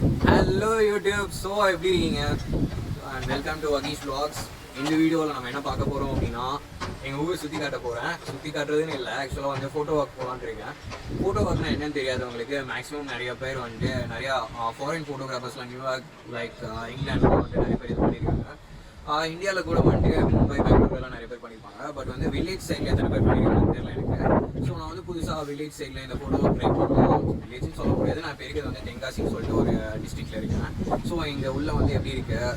Hello YouTube, so எப்படி இருக்கீங்க? And welcome to Agis Vlogs. இந்த வீடியோவில் நம்ம என்ன பார்க்க போகிறோம் அப்படின்னா எங்கள் ஊர் சுற்றி காட்ட போகிறேன். சுற்றி காட்டுறதுன்னு இல்லை, ஆக்சுவலாக வந்து ஃபோட்டோ வாக் போகலான்னு இருக்கேன். ஃபோட்டோ வாக்னா என்னன்னு தெரியாதவங்களுக்கு மேக்ஸிமம் நிறைய பேர் வந்துட்டு நிறையா ஃபாரின் ஃபோட்டோகிராஃபர்ஸ்லாம் நியூயார்க் லைக் இங்கிலாண்டில் வந்துட்டு நிறைய பேர் இது பண்ணியிருக்காங்க. இந்தியாவில் கூட வந்துட்டு மும்பை பெங்களூர்லாம் நிறைய பேர் பண்ணியிருப்பாங்க. பட் வந்து வில்லேஜ் சைடில் எத்தனை பேர் பண்ணியிருக்காங்கன்னு தெரியல எனக்கு. ஸோ நான் வந்து புதுசாக வில்லேஜ் சைடில் இந்த ஃபோட்டோ ட்ரை பண்ணோம். வில்லேஜ்னு சொல்ல முடியாது, நான் இப்போ இருக்கிறது வந்து தென்காசின்னு சொல்லிட்டு ஒரு டிஸ்ட்ரிக்டில் இருக்கேன். ஸோ இங்கே உள்ள வந்து எப்படி இருக்குது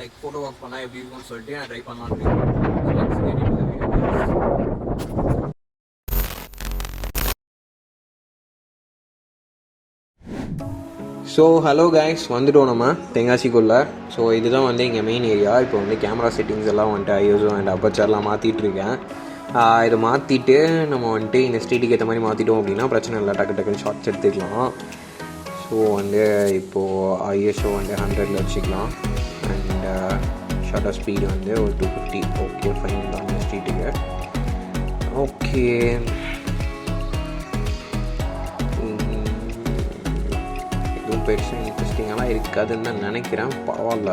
லைக் ஃபோட்டோ ஒர்க் பண்ணால் எப்படி இருக்கும்னு சொல்லிட்டு நான் ட்ரை பண்ணலான்னு இருக்கேன். ஸோ ஹலோ கைஸ், வந்துட்டோம் நம்ம தெங்காசிக்குள்ளே. ஸோ இதுதான் வந்து இங்கே மெயின் ஏரியா. இப்போ வந்து கேமரா செட்டிங்ஸ் எல்லாம் வந்துட்டு ஐஎஸ்ஓ அண்ட் அப்பச்சர்லாம் மாற்றிட்டு இருக்கேன். இதை மாற்றிட்டு நம்ம வந்துட்டு இந்த ஸ்ட்ரீட்டுக்கு ஏற்ற மாதிரி மாற்றிட்டோம் அப்படின்னா பிரச்சனை இல்லை, டக்கு டக்குன்னு ஷார்ட்ஸ் எடுத்துக்கலாம். ஸோ வந்து இப்போது ஐஎஸ்ஓ வந்து 100ல் வச்சுக்கலாம். அண்ட் ஷட்டர் ஸ்பீடு வந்து ஒரு 250. ஓகே ஃபைன் தான் இந்த ஸ்ட்ரீட்டுக்கு. ஓகே பெருசாக இன்ட்ரெஸ்டிங்கெல்லாம் இருக்காதுன்னு தான் நினைக்கிறேன். பரவாயில்ல,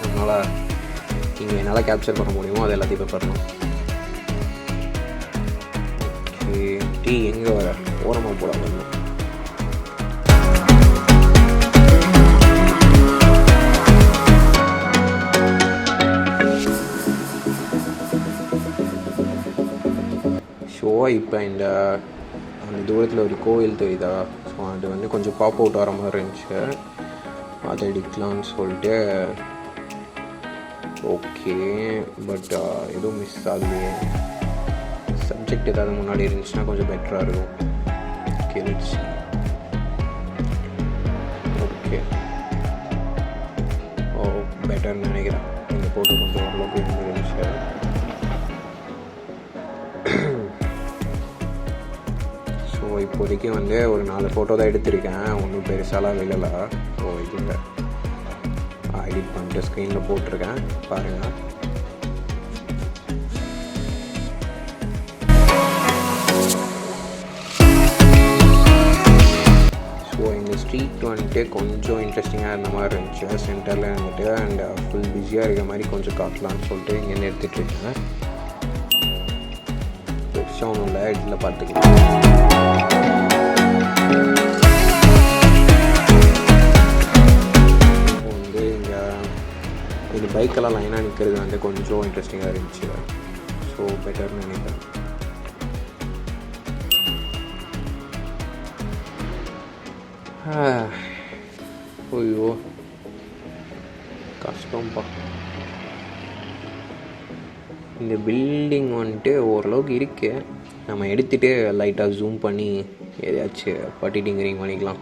அதனால் நீங்கள் என்னால் கேப்சர் பண்ண முடியுமோ அது எல்லாத்தையும் இப்போ பண்ணணும். ஓகே டீ எங்கே வர ஓரமாக போடாது. ஸோ இப்போ அந்த தூரத்தில் ஒரு கோவில் தெரியுதா? ஸோ அது வந்து கொஞ்சம் பாப் அவுட் ஆகிற மாதிரி இருந்துச்சு, அதை எடுக்கலான்னு சொல்லிட்டு. ஓகே பட் எதுவும் மிஸ் ஆகலையே. சப்ஜெக்ட் ஏதாவது முன்னாடி இருந்துச்சுன்னா கொஞ்சம் பெட்டராக இருக்கும். ஓகே லெட்ஸ் ஓகே பெட்டர்னு நினைக்கிறேன். இந்த போட்டோ கொஞ்சம் ஓரளவுக்கு இருந்துச்சு. ஸோ இப்போதைக்கு வந்து ஒரு 4 ஃபோட்டோ தான் எடுத்திருக்கேன், ஒன்றும் பெருசாலாம் விழலை. ஸோ இதில் எடிட் பண்ணிட்டு ஸ்க்ரீனில் போட்டிருக்கேன், பாருங்கள். ஸோ இந்த ஸ்ட்ரீட் வந்துட்டு கொஞ்சம் இன்ட்ரெஸ்டிங்காக இருந்த மாதிரி இருந்துச்சு. சென்டரில் இருந்துட்டு அண்ட் ஃபுல் பிஸியாக இருக்கிற மாதிரி கொஞ்சம் காட்டலான்னு சொல்லிட்டு இங்கேருந்து எடுத்துகிட்ருக்கேன். பெருசாக ஒன்றும் இல்லை, இதில் பார்த்துக்கலாம். வந்து இங்கே இது பைக்கெல்லாம் லைனாக நிற்கிறது வந்து கொஞ்சம் இன்ட்ரெஸ்டிங்காக இருந்துச்சு. ஸோ பெட்டர்னு நினைக்கிறேன். ஐயோ கஷ்டம்ப்பா. இந்த பில்டிங் வந்துட்டு ஓரளவுக்கு இருக்குது. நம்ம எடுத்துகிட்டு லைட்டாக ஜூம் பண்ணி எதையாச்சும் பட்டிட்டிங்கரிங் பண்ணிக்கலாம்.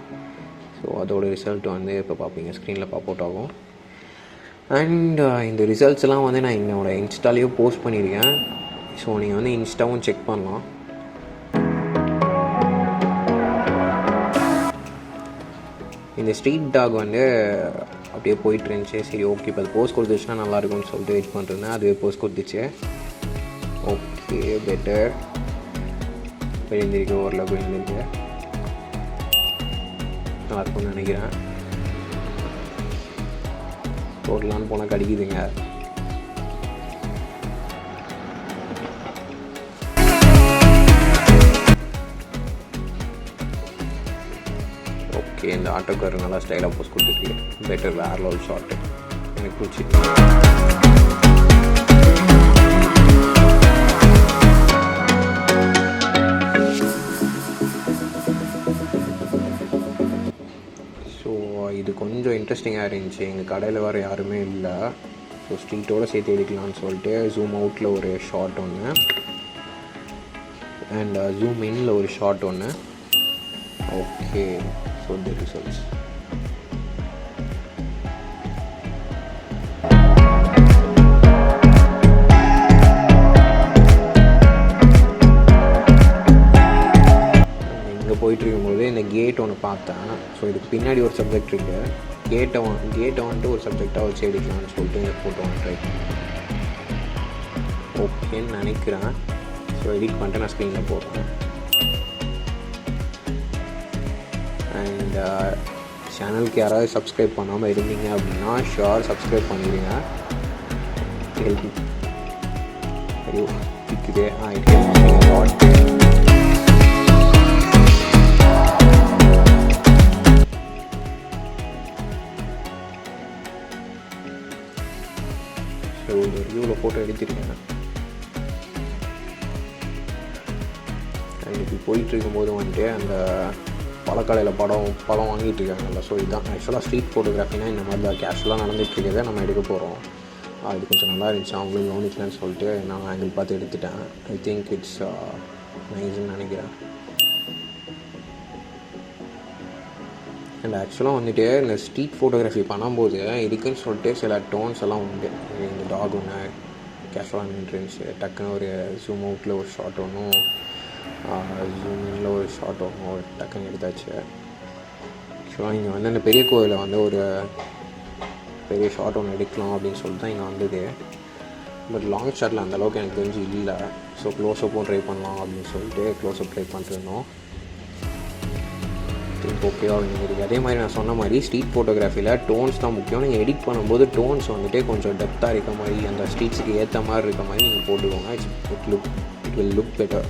ஸோ அதோட ரிசல்ட் வந்து இப்போ பார்ப்பீங்க, ஸ்க்ரீனில் பாப் அவுட் ஆகும். அண்ட் இந்த ரிசல்ட்ஸ் எல்லாம் வந்து நான் என்னோடய இன்ஸ்டாலேயே போஸ்ட் பண்ணியிருக்கேன். ஸோ நீங்கள் வந்து இன்ஸ்டாவும் செக் பண்ணலாம். இந்த ஸ்ட்ரீட் டாக் வந்து அப்படியே போயிட்டு இருந்துச்சு. சரி ஓகே, இப்போ அது போஸ்ட் கொடுத்துச்சுன்னா நல்லாயிருக்கும்னு சொல்லிட்டு வெயிட் பண்ணிருந்தேன். அதுவே போஸ்ட் கொடுத்துச்சு. ஓகே பெட்டர், எழுந்திருக்கு, ஓரளவுக்கு எழுந்திருக்கு, நல்லா இருக்கும்னு நினைக்கிறேன். போடலான்னு போனால் கடிக்குதுங்க. ஓகே இந்த ஆட்டோக்காரர் நல்லா ஸ்டைலாக போஸ்ட் கொடுத்துருக்கு. பெட்டர், வேறு லெவல் ஷார்ட்டு, எனக்கு பிடிச்சிருக்கு. ஸோ இது கொஞ்சம் இன்ட்ரெஸ்டிங்காக இருந்துச்சு. எங்கள் கடையில் வேறு யாருமே இல்லை. ஸோ ஸ்ட்ரீட்டோடு சேர்த்து எடுக்கலான்னு சொல்லிட்டு ஜூம் அவுட்டில் ஒரு ஷார்ட் ஒன்று அண்ட் ஜூம் இன்னில் ஒரு ஷார்ட் ஒன்று. Okay so the results. இங்கே போயிட்டுருக்கும்போது இந்த கேட் ஒன்று பார்த்தேன். ஸோ இதுக்கு பின்னாடி ஒரு சப்ஜெக்ட் இருக்குது. கேட்டை வந்துட்டு ஒரு சப்ஜெக்டாக வச்சு எடுக்கலாம்னு சொல்லிட்டு இந்த ஃபோட்டோ ஒன்று ட்ரை பண்ணேன். ஓகேன்னு நினைக்கிறேன். ஸோ எடிட் பண்ணிட்டு நான் ஸ்க்ரீனில் போடுறேன். அண்ட் சேனலுக்கு யாராவது சப்ஸ்கிரைப் பண்ணாமல் இருந்தீங்க அப்படின்னா ஷுர் சப்ஸ்கிரைப் பண்ணிடுங்க. ஐயோ பிக்குதே. It helps me a lot. So ஒரு வியூவில் ஃபோட்டோ எடுத்திருக்கேன். இன்றைக்கி போயிட்டுருக்கும்போது வந்துட்டு அந்த பழக்கடையில் பழம் வாங்கிட்டு இருக்காங்கல்ல. ஸோ இதுதான் ஆக்சுவலாக ஸ்ட்ரீட் ஃபோட்டோகிராஃபினா இந்த மாதிரி தான் கேஷுவலாக நடந்துகிட்ருக்கிறத நம்ம எடுக்க போகிறோம். அது கொஞ்சம் நல்லா இருந்துச்சு, அவங்களும் கவனிக்கலன்னு சொல்லிட்டு நான் ஆங்கிள் பார்த்து எடுத்துட்டேன். ஐ திங்க் இட்ஸ் நைஸ்ன்னு நினைக்கிறேன். அண்ட் ஆக்சுவலாக வந்துட்டு இந்த ஸ்ட்ரீட் ஃபோட்டோகிராஃபி பண்ணும்போது இதுக்குன்னு சொல்லிட்டு சில டோன்ஸ் எல்லாம் உண்டு. இந்த டாக் ஒன்று கேஷுவலாக நின்றுச்சு, டக்குன்னு ஒரு ஜூம் அவுட்டில் ஒரு ஷாட் ஒன்றும் ஜூம் இனில் ஒரு ஷாட் ஒன்றும் டக்குன்னு எடுத்தாச்சு. ஆக்சுவலாக இங்கே வந்து அந்த பெரிய கோவிலில் வந்து ஒரு பெரிய ஷாட் ஒன்று எடுக்கலாம் அப்படின்னு சொல்லிட்டு தான் இங்கே வந்தது. பட் லாங் ஷாட்டில் அந்தளவுக்கு எனக்கு தெரிஞ்சு இல்லை. ஸோ க்ளோஸ்அப்பும் ட்ரை பண்ணலாம் அப்படின்னு சொல்லிட்டு க்ளோஸ்அப் ட்ரை பண்ணிட்டுருந்தோம். திங்க் ஓகேவா இருக்குது. அதே மாதிரி நான் சொன்ன மாதிரி ஸ்ட்ரீட் ஃபோட்டோகிராஃபியில் டோன்ஸ் தான் முக்கியம். நீங்கள் எடிட் பண்ணும்போது டோன்ஸ் வந்துட்டு கொஞ்சம் டெப்த்தாக இருக்க மாதிரி, அந்த ஸ்ட்ரீட்ஸுக்கு ஏற்ற மாதிரி இருக்க மாதிரி நீங்கள் போட்டுக்கோங்க. It will look better.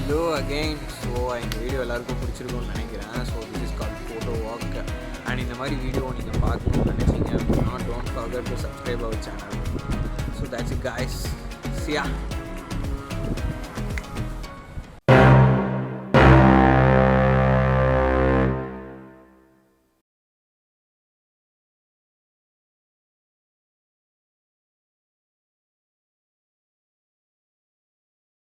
Hello again. So இந்த வீடியோ எல்லாருக்கும் பிடிச்சிருக்கும்னு நினைக்கிறேன். So this is called photo walk. And இந்த மாதிரி வீடியோ நீங்கள் பார்க்கணும்னு நினச்சிங்க அப்படின்னா don't forget to subscribe our channel. So that's it guys. See ya.